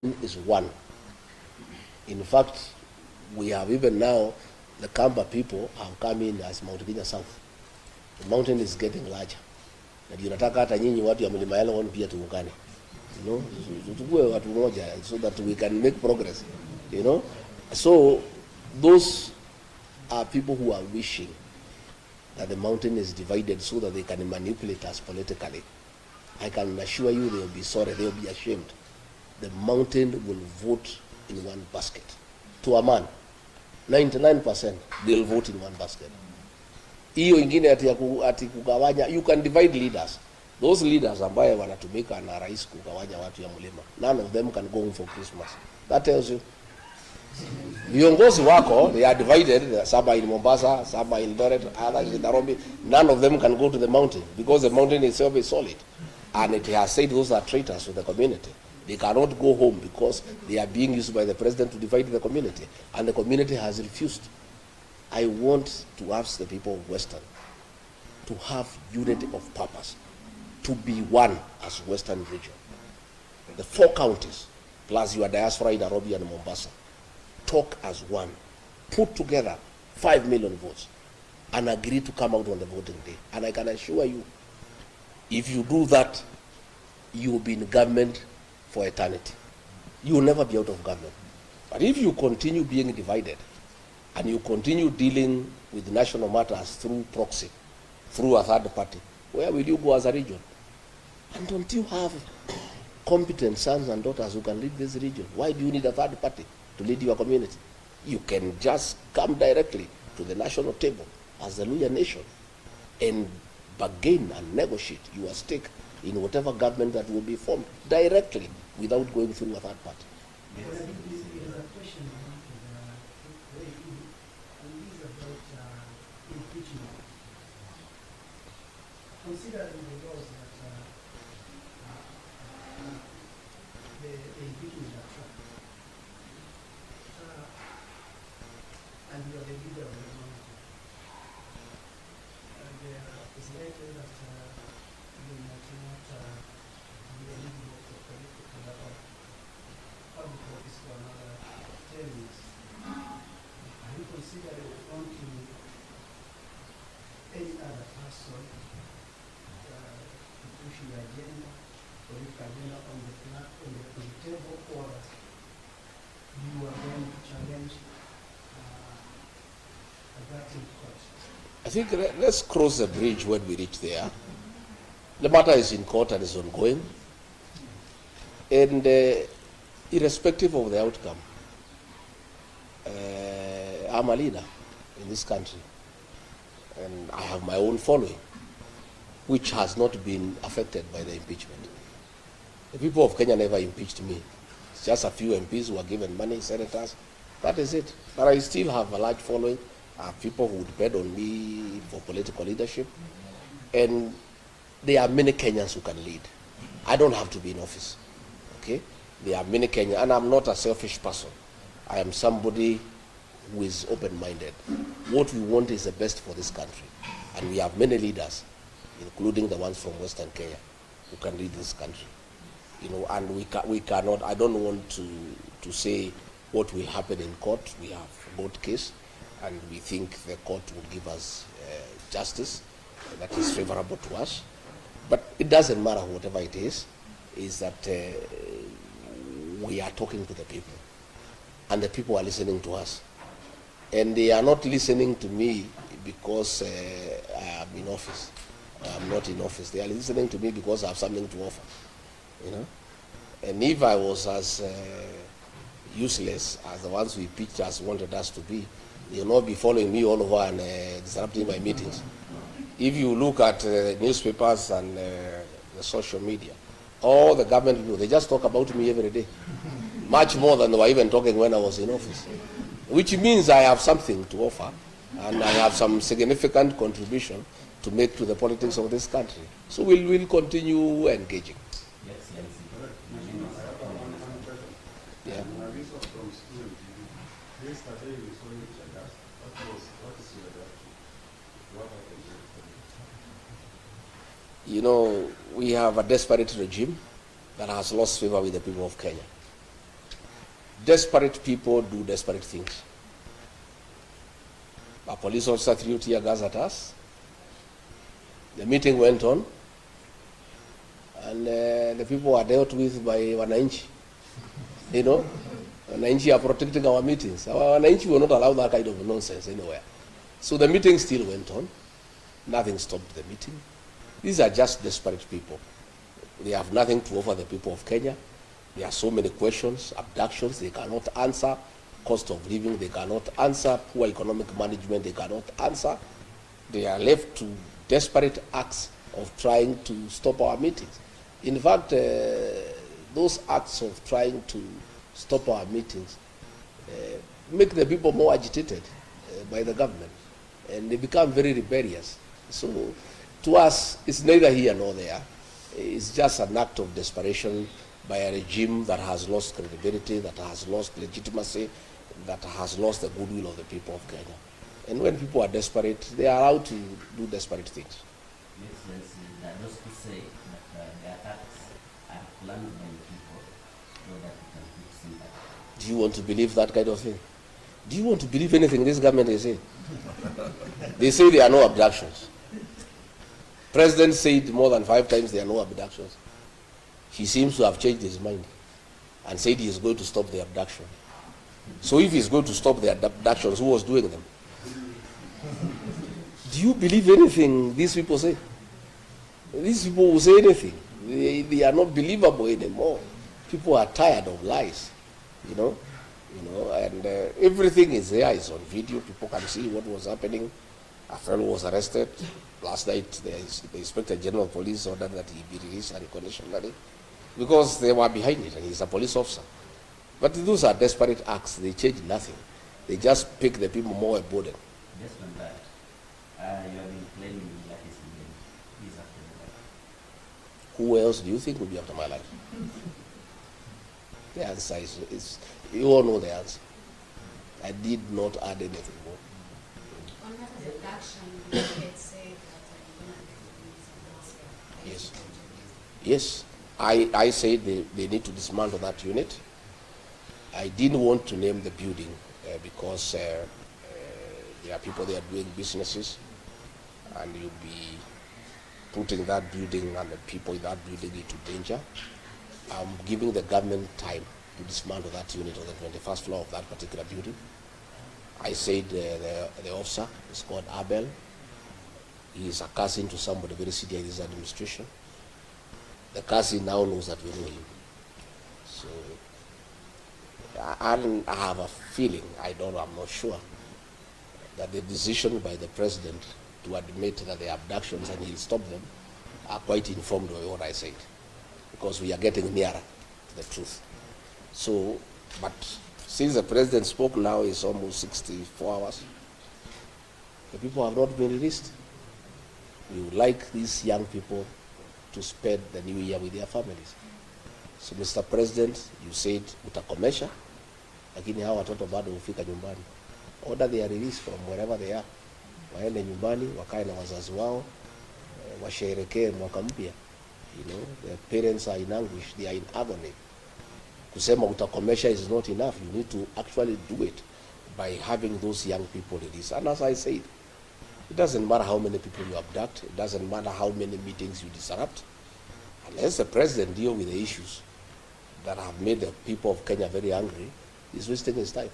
is one. In fact, we have even now, the Kamba people have come in as Mount Kenya South. The mountain is getting larger. Na ndio nataka hata nyinyi watu ya Mlima Elgon pia tuungane. You know, tutukue watu moja so that we can make progress. You know, so those are people who are wishing that the mountain is divided so that they can manipulate us politically. I can assure you they will be sorry, they will be ashamed. The mountain will vote in one basket. To a man, 99% they'll vote in one basket. Hiyo ingine ati kugawanya, you can divide leaders. Those leaders ambaye wanatumika na rais kugawanya watu ya mlima, none of them can go home for Christmas. That tells you. Viongozi wako, they are divided, some are in Mombasa, some are in Eldoret, others in Nairobi. None of them can go to the mountain because the mountain itself is solid. And it has said those are traitors to the community. They cannot go home because they are being used by the president to divide the community. And the community has refused. I want to ask the people of Western to have unity of purpose, to be one as Western region. The 4 counties, plus your diaspora in Nairobi and Mombasa, talk as one. Put together 5 million votes and agree to come out on the voting day. And I can assure you, if you do that, you will be in government for eternity. You will never be out of government. But if you continue being divided and you continue dealing with national matters through proxy, through a third party, where will you go as a region? And don't you have competent sons and daughters who can lead this region? Why do you need a third party to lead your community? You can just come directly to the national table as the Luya nation and bargain and negotiate your stake in whatever government that will be formed directly without going through a third party. Yes. There is a question about impeachment. Considering the laws that the impeachment are tracked, and you are the leader of the mountain, there is likely that you might not be eligible for political public office for another 10 years. Are you considering appointing any other person to push your agenda, political agenda on the table, or you are going to challenge a voting court? I think let's cross the bridge when we reach there. The matter is in court and is ongoing. And irrespective of the outcome, I'm a leader in this country. And I have my own following, which has not been affected by the impeachment. The people of Kenya never impeached me. It's just a few MPs who are given money, senators. That is it. But I still have a large following. I have people who depend on me for political leadership. And there are many Kenyans who can lead. I don't have to be in office. Okay? There are many Kenyans, and I'm not a selfish person. I am somebody who is open-minded. What we want is the best for this country. And we have many leaders, including the ones from Western Kenya, who can lead this country. You know, and we cannot, I don't want to say what will happen in court. We have a board case, and we think the court will give us justice that is favorable to us. But it doesn't matter whatever it is that we are talking to the people, and the people are listening to us. And they are not listening to me because I am in office. I'm not in office. They are listening to me because I have something to offer. You know? And if I was as useless as the ones we pictures wanted us to be, they will not be following me all over and disrupting my meetings. If you look at newspapers and the social media, all the government people, they just talk about me every day. Much more than they were even talking when I was in office. Which means I have something to offer, and I have some significant contribution to make to the politics of this country. So we'll continue engaging. Yes. Yeah. You know, we have a desperate regime that has lost favor with the people of Kenya. Desperate people do desperate things. A police officer threw tear gas at us. The meeting went on, and the people were dealt with by wananchi. You know, wananchi are protecting our meetings. Our wananchi will not allow that kind of nonsense anywhere. So the meeting still went on. Nothing stopped the meeting. These are just desperate people. They have nothing to offer the people of Kenya. There are so many questions, abductions they cannot answer, cost of living they cannot answer, poor economic management they cannot answer. They are left to desperate acts of trying to stop our meetings. In fact, those acts of trying to stop our meetings make the people more agitated by the government, and they become very rebellious. So to us, it's neither here nor there. It's just an act of desperation by a regime that has lost credibility, that has lost legitimacy, that has lost the goodwill of the people of Kenya. And when people are desperate, they are allowed to do desperate things. Yes, those who say that the attacks are planned by the people so that we can fix sympathy. Do you want to believe that kind of thing? Do you want to believe anything this government is saying? They say there are no abductions. President said more than 5 times there are no abductions. He seems to have changed his mind and said he is going to stop the abduction. So if he is going to stop the abductions, who was doing them? Do you believe anything these people say? These people will say anything. They are not believable anymore. People are tired of lies, you know, and everything is there. It's on video. People can see what was happening. A fellow was arrested last night. The Inspector General of Police ordered that he be released unconditionally because they were behind it, and he's a police officer. But those are desperate acts. They change nothing. They just pick the people more a burden. Just on that, you have been claiming that is after the life. Who else do you think will be after my life? The answer is you all know the answer. I did not add anything more. On that abduction, you had said that Yes. Yes. I said they need to dismantle that unit. I didn't want to name the building because there are people there doing businesses, and you'll be putting that building and the people in that building into danger. I'm giving the government time to dismantle that unit on the 21st floor of that particular building. I said the officer is called Abel. He is a cousin to somebody very senior in this administration. The cousin now knows that we know him. So I have a feeling, I'm not sure, that the decision by the president to admit that the abductions and he'll stop them are quite informed by what I said, because we are getting nearer to the truth. So, but since the president spoke now, it's almost 64 hours. The people have not been released. We would like these young people to spend the new year with their families. So, Mr. President, you said utakomesha, lakini hawa watoto bado hufika nyumbani. Order their release from wherever they are. Waende nyumbani, wakae na wazazi wao, washerekee mwaka mpya. You know, the parents are in anguish, they are in agony. Kusema utakomesha is not enough. You need to actually do it by having those young people released. And as I said, it doesn't matter how many people you abduct, it doesn't matter how many meetings you disrupt, unless the president deal with the issues that have made the people of Kenya very angry, he's wasting his time.